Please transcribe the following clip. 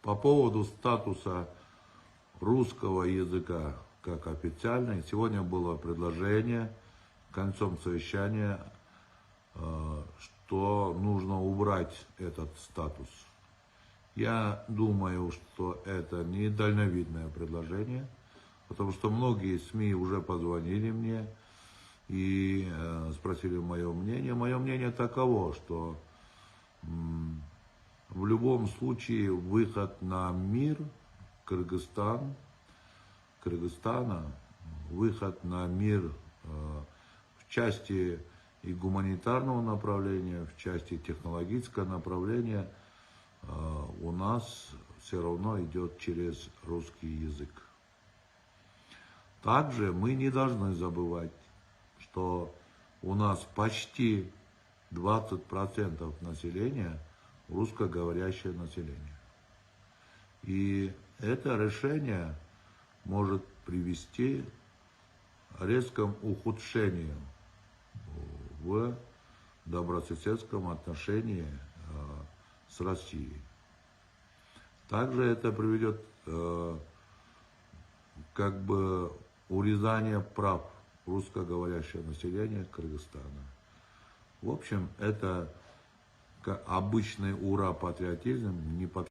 По поводу статуса русского языка как официальный, сегодня было предложение концом совещания, что нужно убрать этот статус. Я думаю, что это недальновидное предложение, потому что многие СМИ уже позвонили мне и спросили мое мнение. Мое мнение таково, что в любом случае выход на мир Кыргызстана, выход на мир в части и гуманитарного направления, в части технологического направления у нас все равно идет через русский язык. Также мы не должны забывать, что у нас почти 20% населения русскоговорящее население. И это решение может привести к резкому ухудшению в добрососедском отношении с Россией. Также это приведет как бы урезание прав русскоговорящего населения Кыргызстана. В общем, это обычный ура-патриотизм не подходит.